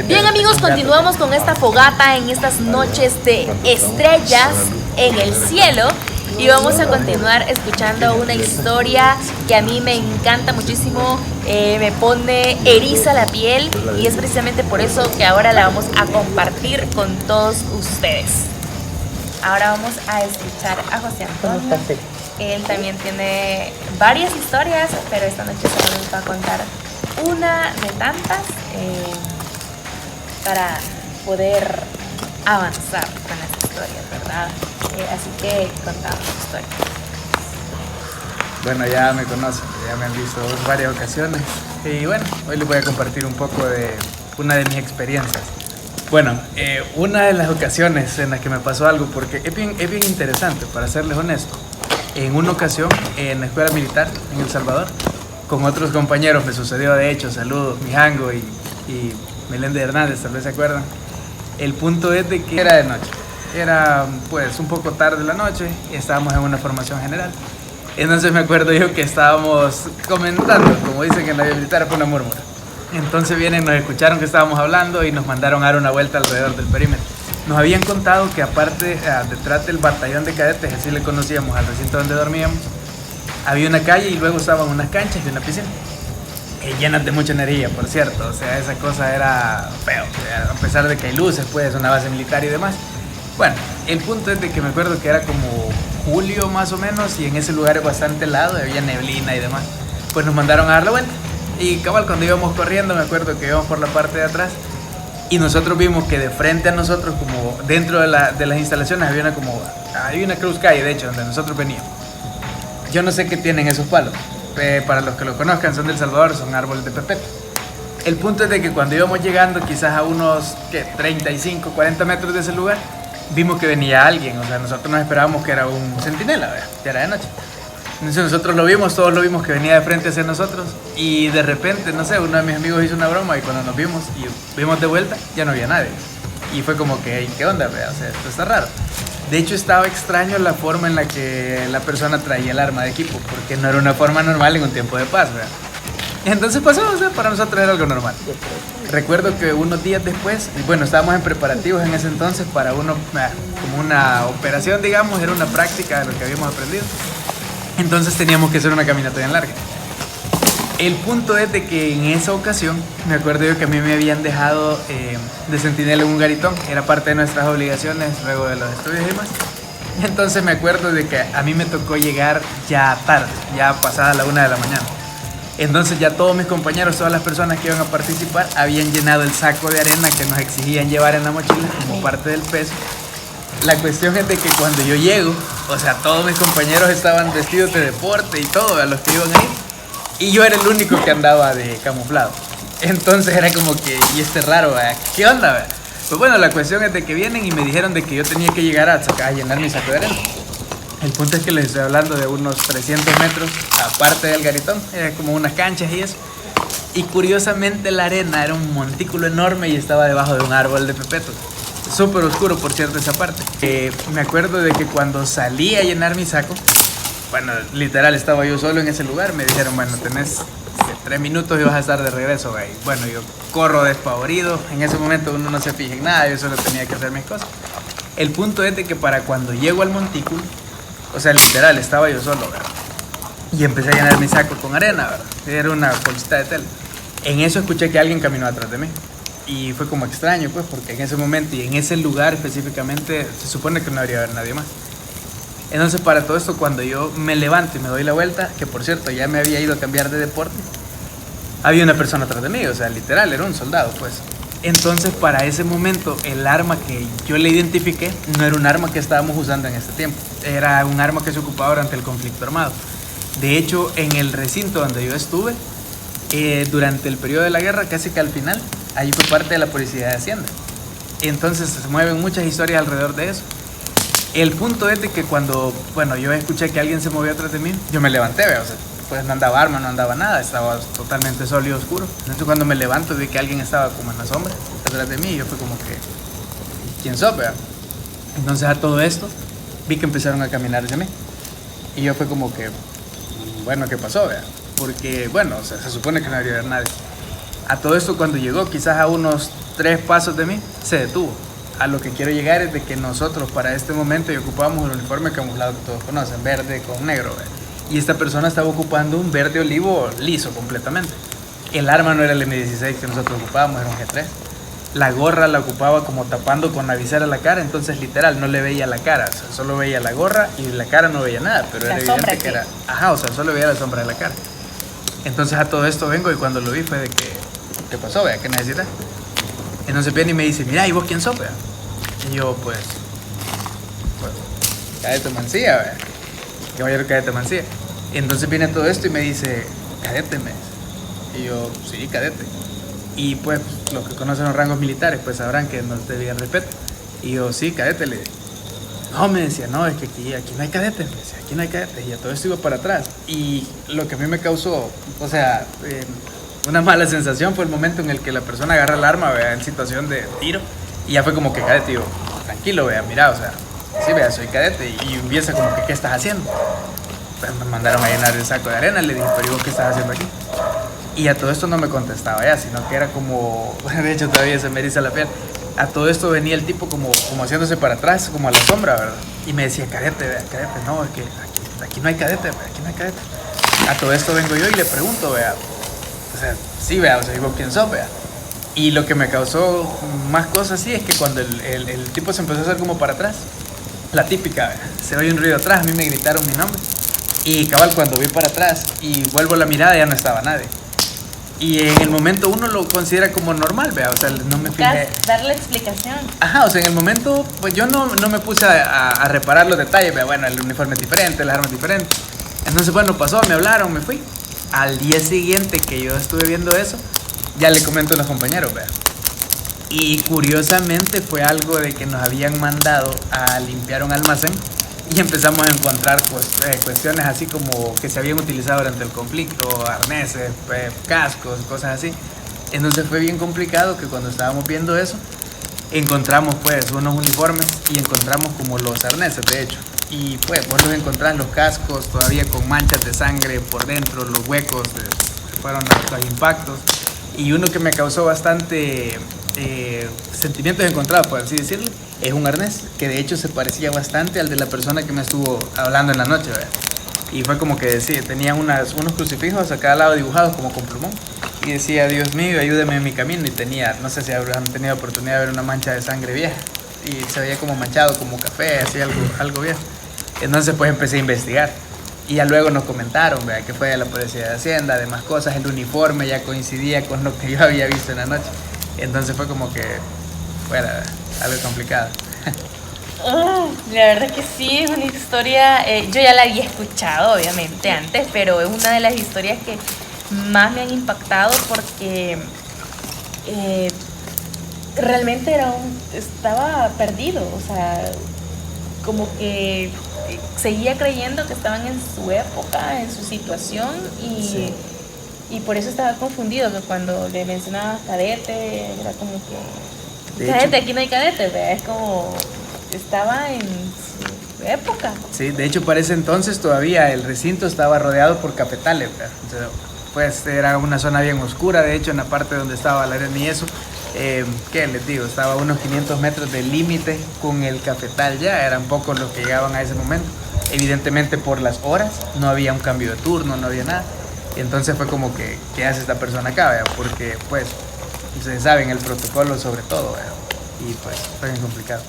Bien amigos, continuamos con esta fogata en estas noches de estrellas en el cielo y vamos a continuar escuchando una historia que a mí me encanta muchísimo, me pone eriza la piel y es precisamente por eso que ahora la vamos a compartir con todos ustedes. Ahora vamos a escuchar a José Antonio. Él también tiene varias historias, pero esta noche solo nos va a contar una de tantas para poder avanzar con las historias, ¿verdad? Así que contamos tu historia. Bueno, ya me conocen, ya me han visto en varias ocasiones y bueno, hoy les voy a compartir un poco de una de mis experiencias. Bueno, una de las ocasiones en las que me pasó algo, porque es bien interesante, para serles honesto. En una ocasión, en la escuela militar en El Salvador, con otros compañeros me sucedió, de hecho, saludos, Mijango y Meléndez Hernández, tal vez se acuerdan. El punto es de que era de noche, era pues un poco tarde de la noche y estábamos en una formación general. Entonces me acuerdo yo que estábamos comentando, como dicen en la vida militar, fue una murmura. Entonces vienen, nos escucharon que estábamos hablando y nos mandaron a dar una vuelta alrededor del perímetro. Nos habían contado que aparte, detrás del batallón de cadetes, así le conocíamos al recinto donde dormíamos, había una calle y luego estaban unas canchas y una piscina. Llenas de mucha energía, por cierto, o sea, esa cosa era feo, o sea, a pesar de que hay luces, pues, una base militar y demás. Bueno, el punto es de que me acuerdo que era como julio más o menos y en ese lugar bastante helado, había neblina y demás. Pues nos mandaron a dar la vuelta y cabal, cuando íbamos corriendo, me acuerdo que íbamos por la parte de atrás y nosotros vimos que de frente a nosotros, como dentro de las instalaciones, había una cruz calle, de hecho, donde nosotros veníamos. Yo no sé qué tienen esos palos. Para los que lo conozcan, son del Salvador, son árboles de pepeto. El punto es de que cuando íbamos llegando quizás a unos 35, 40 metros de ese lugar, vimos que venía alguien, o sea, nosotros nos esperábamos que era un centinela, ¿verdad? Ya era de noche. Entonces nosotros lo vimos, todos lo vimos que venía de frente hacia nosotros y de repente, no sé, uno de mis amigos hizo una broma y cuando nos vimos y vimos de vuelta, ya no había nadie. Y fue como que, ¿qué onda, ¿verdad? O sea, esto está raro. De hecho, estaba extraño la forma en la que la persona traía el arma de equipo, porque no era una forma normal en un tiempo de paz, ¿verdad? Entonces pasó, o sea, para nosotros era algo normal. Recuerdo que unos días después, bueno, estábamos en preparativos en ese entonces para como una operación, digamos, era una práctica de lo que habíamos aprendido. Entonces teníamos que hacer una caminata bien larga. El punto es de que en esa ocasión, me acuerdo yo que a mí me habían dejado de centinela en un garitón, era parte de nuestras obligaciones luego de los estudios y demás. Entonces me acuerdo de que a mí me tocó llegar ya tarde, ya pasada la 1 de la mañana. Entonces ya todos mis compañeros, todas las personas que iban a participar, habían llenado el saco de arena que nos exigían llevar en la mochila como parte del peso. La cuestión es de que cuando yo llego, o sea, todos mis compañeros estaban vestidos de deporte y todo, a los que iban ahí. Y yo era el único que andaba de camuflado. Entonces era como que, y raro, ¿verdad? ¿Qué onda, verdad? Pues bueno, la cuestión es de que vienen y me dijeron de que yo tenía que llegar a llenar mi saco de arena. El punto es que les estoy hablando de unos 300 metros, aparte del garitón, era como unas canchas y eso. Y curiosamente la arena era un montículo enorme y estaba debajo de un árbol de pepeto. Súper oscuro, por cierto, esa parte. Me acuerdo de que cuando salí a llenar mi saco, bueno, literal estaba yo solo en ese lugar, me dijeron, bueno, tenés 3 minutos y vas a estar de regreso, güey. Bueno, yo corro despavorido, en ese momento uno no se fija en nada, yo solo tenía que hacer mis cosas. El punto es de que para cuando llego al montículo, o sea, literal, estaba yo solo, ¿verdad? Y empecé a llenar mi saco con arena, ¿verdad? Era una bolsita de tela. En eso escuché que alguien caminó atrás de mí. Y fue como extraño, pues, porque en ese momento y en ese lugar específicamente se supone que no debería haber nadie más. Entonces, para todo esto, cuando yo me levanto y me doy la vuelta, que por cierto ya me había ido a cambiar de deporte, había una persona atrás de mí, o sea, literal, era un soldado, pues. Entonces, para ese momento, el arma que yo le identifiqué no era un arma que estábamos usando en este tiempo, era un arma que se ocupaba durante el conflicto armado. De hecho, en el recinto donde yo estuve, durante el periodo de la guerra, casi que al final, ahí fue parte de la Policía de Hacienda. Entonces, se mueven muchas historias alrededor de eso. El punto es de que cuando, bueno, yo escuché que alguien se movió atrás de mí, yo me levanté, o sea, pues no andaba arma, no andaba nada, estaba totalmente solo y oscuro. Entonces cuando me levanto vi que alguien estaba como en la sombra atrás de mí y yo fue como que, ¿quién sos, vea? Entonces a todo esto vi que empezaron a caminar hacia mí y yo fue como que, bueno, ¿qué pasó, vea? Porque, bueno, o sea, se supone que no debería haber nadie. A todo esto, cuando llegó, quizás a unos 3 pasos de mí, se detuvo. A lo que quiero llegar es de que nosotros para este momento ya ocupábamos el uniforme camuflado que todos conocen, verde con negro, ¿verdad? Y esta persona estaba ocupando un verde olivo liso completamente. El arma no era el M16 que nosotros ocupábamos, era un G3. La gorra la ocupaba como tapando con la visera la cara, entonces literal no le veía la cara, o sea, solo veía la gorra y la cara no veía nada, pero era evidente que era, o sea, solo veía la sombra de la cara. Entonces a todo esto vengo y cuando lo vi fue de que, ¿qué pasó, vea? ¿Qué necesitas? Entonces viene y me dice, mira, ¿y vos quién sos, vea? Y yo, pues, cadete Mancilla, vea. Caballero cadete Mancilla. Y entonces viene todo esto y me dice, cadete, me dice. Y yo, sí, cadete. Y pues los que conocen los rangos militares pues sabrán que nos debían respeto. Y yo, sí, cadete, le dije. No, me decía, no, es que aquí no hay cadetes, me decía, aquí no hay cadetes. Y a todo esto iba para atrás. Y lo que a mí me causó, o sea, una mala sensación fue el momento en el que la persona agarra el arma, vea, en situación de tiro. Y ya fue como que, cadete, digo, tranquilo, vea, mira, o sea, sí, vea, soy cadete. Y empieza como que, ¿qué estás haciendo? Pues me mandaron a llenar el saco de arena. Le dije, pero ¿y vos qué estás haciendo aquí? Y a todo esto no me contestaba ya, sino que era como, de hecho todavía se me eriza la piel. A todo esto venía el tipo como haciéndose para atrás, como a la sombra, ¿verdad? Y me decía, cadete, vea, cadete, no, es que aquí no hay cadete, vea, aquí no hay cadete. A todo esto vengo yo y le pregunto, vea, o sea, sí, vea, o sea, digo, ¿quién sos, vea? Y lo que me causó más cosas así es que cuando el tipo se empezó a hacer como para atrás, la típica, vea, se oye un ruido atrás, a mí me gritaron mi nombre. Y cabal, cuando vi para atrás y vuelvo la mirada, ya no estaba nadie. Y en el momento uno lo considera como normal, vea, o sea, no me fijé. Darle explicación. Ajá, o sea, en el momento, pues yo no me puse a reparar los detalles, vea, bueno, el uniforme es diferente, las armas diferentes. Entonces, bueno, pasó, me hablaron, me fui. Al día siguiente que yo estuve viendo eso, ya le comento a los compañeros, vea. Y curiosamente fue algo de que nos habían mandado a limpiar un almacén. Y empezamos a encontrar pues, cuestiones así como que se habían utilizado durante el conflicto, arneses, cascos, cosas así. Entonces fue bien complicado que cuando estábamos viendo eso, encontramos pues unos uniformes y encontramos como los arneses, de hecho. Y pues vos los encontrás, los cascos todavía con manchas de sangre por dentro, los huecos fueron los impactos. Y uno que me causó bastante sentimientos encontrados, por así decirlo, es un arnés que de hecho se parecía bastante al de la persona que me estuvo hablando en la noche, ¿verdad? Y fue como que decía, tenía unos crucifijos a cada lado dibujados como con plumón y decía, Dios mío, ayúdame en mi camino, y tenía, no sé si habrán tenido oportunidad de ver una mancha de sangre vieja y se veía como manchado, como café, así algo viejo. Entonces pues empecé a investigar y ya luego nos comentaron, ¿verdad?, que fue de la Policía de Hacienda, demás cosas, el uniforme ya coincidía con lo que yo había visto en la noche. Entonces fue como que fuera algo complicado. La verdad que sí, es una historia, yo ya la había escuchado obviamente antes, pero es una de las historias que más me han impactado porque realmente estaba perdido, o sea, como que seguía creyendo que estaban en su época, en su situación y... Sí. Y por eso estaba confundido, que cuando le mencionaba cadete, era como que... De cadete, hecho, aquí no hay cadete, ¿verdad? Es como... Estaba en su época. Sí, de hecho para ese entonces todavía el recinto estaba rodeado por cafetales, ¿verdad? Entonces, pues era una zona bien oscura, de hecho en la parte donde estaba la arena y eso, ¿qué les digo? Estaba a unos 500 metros del límite con el cafetal ya, eran pocos los que llegaban a ese momento. Evidentemente por las horas, no había un cambio de turno, no había nada. Y entonces fue como que, ¿qué hace esta persona acá, vea? Porque pues ustedes saben el protocolo sobre todo, vea. Y pues fue bien complicado.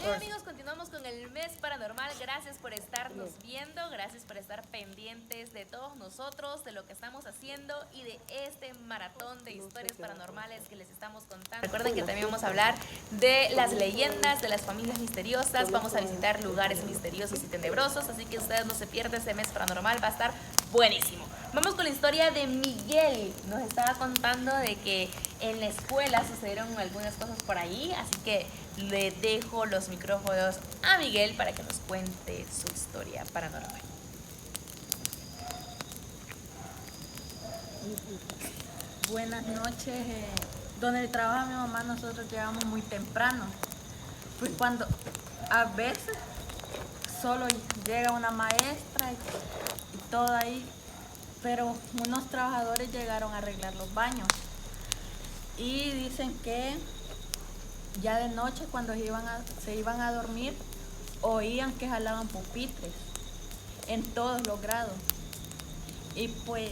Bien, amigos, continuamos con el mes paranormal. Gracias por estarnos viendo, gracias por estar pendientes de todos nosotros, de lo que estamos haciendo y de este maratón de historias paranormales que les estamos contando. Recuerden que también vamos a hablar de las leyendas, de las familias misteriosas, vamos a visitar lugares misteriosos y tenebrosos, así que ustedes no se pierdan, este mes paranormal va a estar buenísimo. Vamos con la historia de Miguel. Nos estaba contando de que en la escuela sucedieron algunas cosas por ahí, así que le dejo los micrófonos a Miguel para que nos cuente su historia paranormal. Buenas noches. Donde trabaja mi mamá nosotros llegamos muy temprano. Pues cuando a veces solo llega una maestra y todo ahí, pero unos trabajadores llegaron a arreglar los baños. Y dicen que ya de noche cuando se iban a dormir, oían que jalaban pupitres en todos los grados. Y pues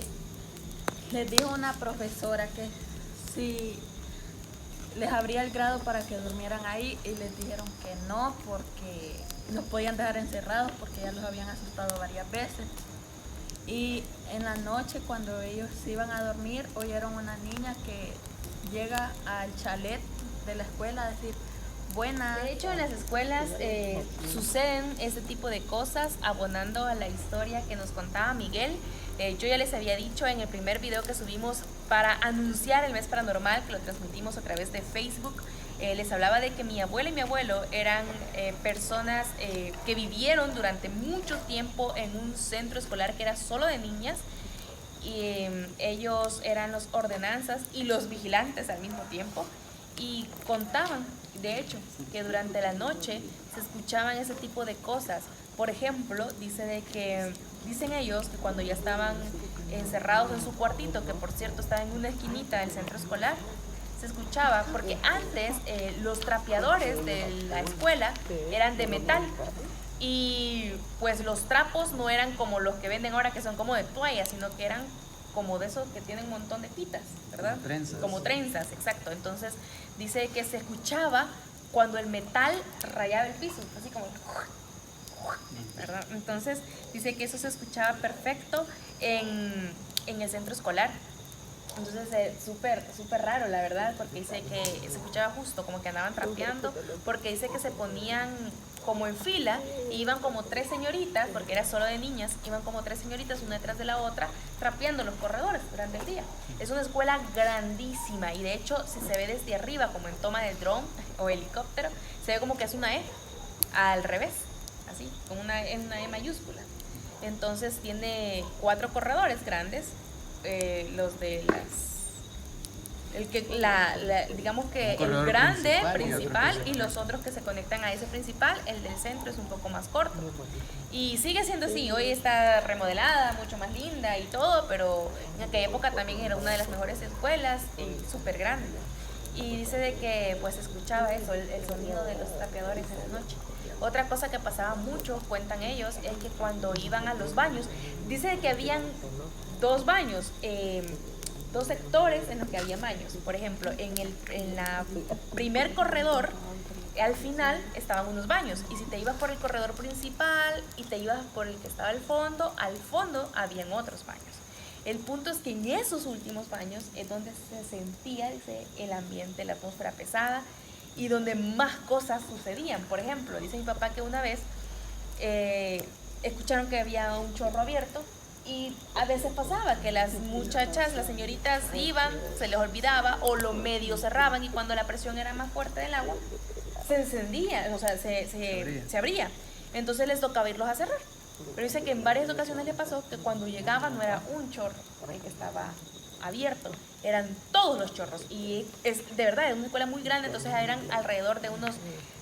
les dijo una profesora que si les abría el grado para que durmieran ahí, y les dijeron que no, porque los podían dejar encerrados porque ya los habían asustado varias veces. Y en la noche, cuando ellos se iban a dormir, oyeron una niña que llega al chalet de la escuela a decir buenas. De hecho, en las escuelas suceden ese tipo de cosas, abonando a la historia que nos contaba Miguel. Yo ya les había dicho en el primer video que subimos para anunciar el mes paranormal, que lo transmitimos a través de Facebook, les hablaba de que mi abuela y mi abuelo eran personas que vivieron durante mucho tiempo en un centro escolar que era solo de niñas, y ellos eran los ordenanzas y los vigilantes al mismo tiempo, y contaban, de hecho, que durante la noche se escuchaban ese tipo de cosas. Por ejemplo, dicen ellos que cuando ya estaban encerrados en su cuartito, que por cierto estaba en una esquinita del centro escolar, se escuchaba, porque antes los trapeadores de la escuela eran de metal, y pues los trapos no eran como los que venden ahora, que son como de toalla, sino que eran como de esos que tienen un montón de pitas, ¿verdad? Como trenzas, exacto. Entonces dice que se escuchaba cuando el metal rayaba el piso, así como, ¿verdad? Entonces dice que eso se escuchaba perfecto en el centro escolar. Entonces súper raro, la verdad, porque dice que se escuchaba justo como que andaban trapeando, porque dice que se ponían como en fila, y iban como 3 señoritas, porque era solo de niñas, iban como 3 señoritas una detrás de la otra, trapeando los corredores durante el día. Es una escuela grandísima, y de hecho, si se ve desde arriba, como en toma de dron o helicóptero, se ve como que es una E al revés, así, como una E mayúscula. Entonces tiene 4 corredores grandes, los de digamos que el grande principal, y los otros que se conectan a ese principal. El del centro es un poco más corto y sigue siendo así. Hoy está remodelada, mucho más linda y todo, pero en aquella época también era una de las mejores escuelas y súper grande. Y dice de que pues escuchaba eso, el sonido de los trapeadores en la noche. Otra cosa que pasaba mucho, cuentan ellos, es que cuando iban a los baños, dice que habían 2 baños, 2 sectores en los que había baños. Por ejemplo, en la primer corredor, al final estaban unos baños, y si te ibas por el corredor principal y te ibas por el que estaba al fondo habían otros baños. El punto es que en esos últimos baños es donde se sentía, dice, el ambiente, la atmósfera pesada, y donde más cosas sucedían. Por ejemplo, dice mi papá que una vez escucharon que había un chorro abierto, y a veces pasaba que las muchachas, las señoritas iban, se les olvidaba, o lo medio cerraban, y cuando la presión era más fuerte del agua, se encendía, o sea, se abría. Entonces les tocaba irlos a cerrar. Pero dice que en varias ocasiones le pasó que cuando llegaban no era un chorro el que estaba abierto, eran todos los chorros. Y es de verdad, es una escuela muy grande, entonces eran alrededor de unos,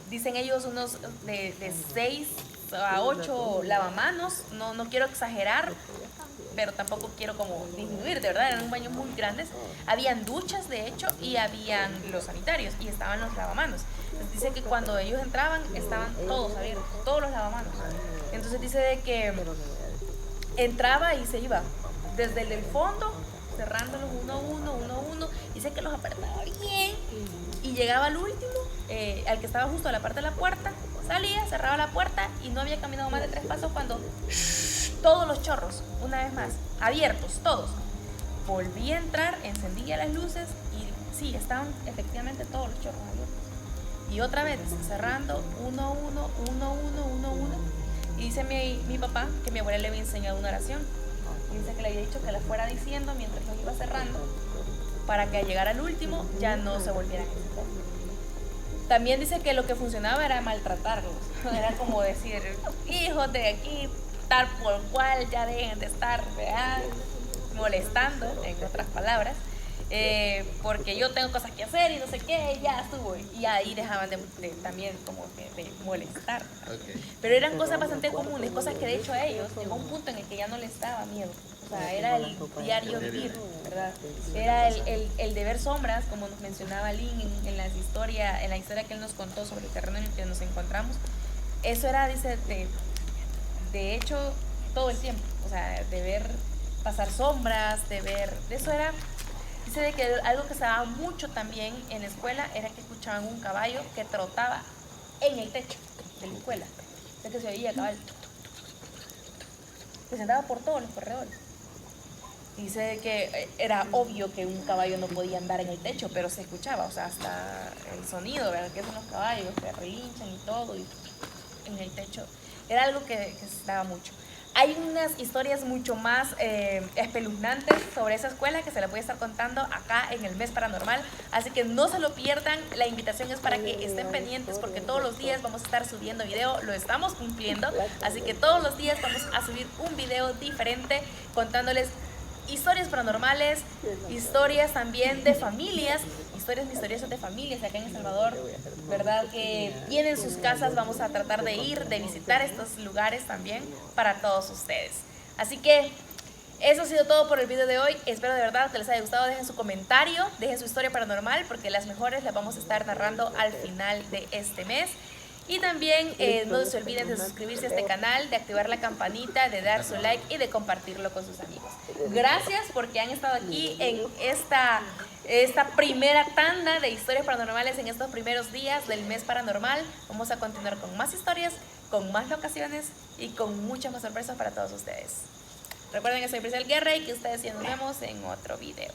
dicen ellos, unos de 6 a 8 lavamanos. No quiero exagerar, pero tampoco quiero como disminuir, de verdad, eran baños muy grandes. Habían duchas, de hecho, y habían los sanitarios, y estaban los lavamanos. Entonces dice que cuando ellos entraban, estaban todos abiertos, todos los lavamanos. Entonces dice de que entraba y se iba desde el fondo, cerrándolos uno a uno. Dice que los apretaba bien, y llegaba al último, al que estaba justo a la parte de la puerta, salía, cerraba la puerta, y no había caminado más de 3 pasos cuando todos los chorros, una vez más, abiertos, todos. Volví a entrar, encendía las luces, y sí, estaban efectivamente todos los chorros abiertos. Y otra vez, cerrando uno a uno. Y dice mi papá que mi abuela le había enseñado una oración. Y dice que le había dicho que la fuera diciendo mientras los iba cerrando, para que al llegar al último ya no se volvieran a encender. También dice que lo que funcionaba era maltratarlos. Era como decir, hijos de aquí, tal por cual, ya dejen de estar, ¿verdad?, molestando, en otras palabras, porque yo tengo cosas que hacer y no sé qué, ya estuvo. Y ahí dejaban también como de molestar. Okay. Pero eran cosas bastante comunes, cosas que de hecho a ellos llegó un punto en el que ya no les daba miedo. O sea, era el diario vivir, ¿verdad? Era el de ver sombras, como nos mencionaba Lynn en la historia que él nos contó sobre el terreno en el que nos encontramos. Eso era, dice, de hecho, todo el tiempo, o sea, de ver pasar sombras, de eso era. Dice de que algo que se daba mucho también en la escuela era que escuchaban un caballo que trotaba en el techo de la escuela. O sea, que se oía el caballo que se andaba por todos los corredores. Dice que era obvio que un caballo no podía andar en el techo, pero se escuchaba, o sea, hasta el sonido, ¿verdad? Que son los caballos que relinchan y todo, y en el techo. Era algo que se daba mucho. Hay unas historias mucho más espeluznantes sobre esa escuela que se las voy a estar contando acá en el mes paranormal, así que no se lo pierdan. La invitación es para que estén pendientes porque todos los días vamos a estar subiendo video, lo estamos cumpliendo, así que todos los días vamos a subir un video diferente contándoles historias paranormales, historias también de familias, historias misteriosas de familias acá en El Salvador, ¿verdad? Que tienen sus casas, vamos a tratar de visitar estos lugares también para todos ustedes. Así que eso ha sido todo por el video de hoy. Espero de verdad que les haya gustado. Dejen su comentario, dejen su historia paranormal, porque las mejores las vamos a estar narrando al final de este mes. Y también no se olviden de suscribirse a este canal, de activar la campanita, de dar su like y de compartirlo con sus amigos. Gracias porque han estado aquí en esta primera tanda de historias paranormales en estos primeros días del mes paranormal. Vamos a continuar con más historias, con más locaciones y con muchas más sorpresas para todos ustedes. Recuerden que soy Priscila Guerra y que ustedes y nos vemos en otro video.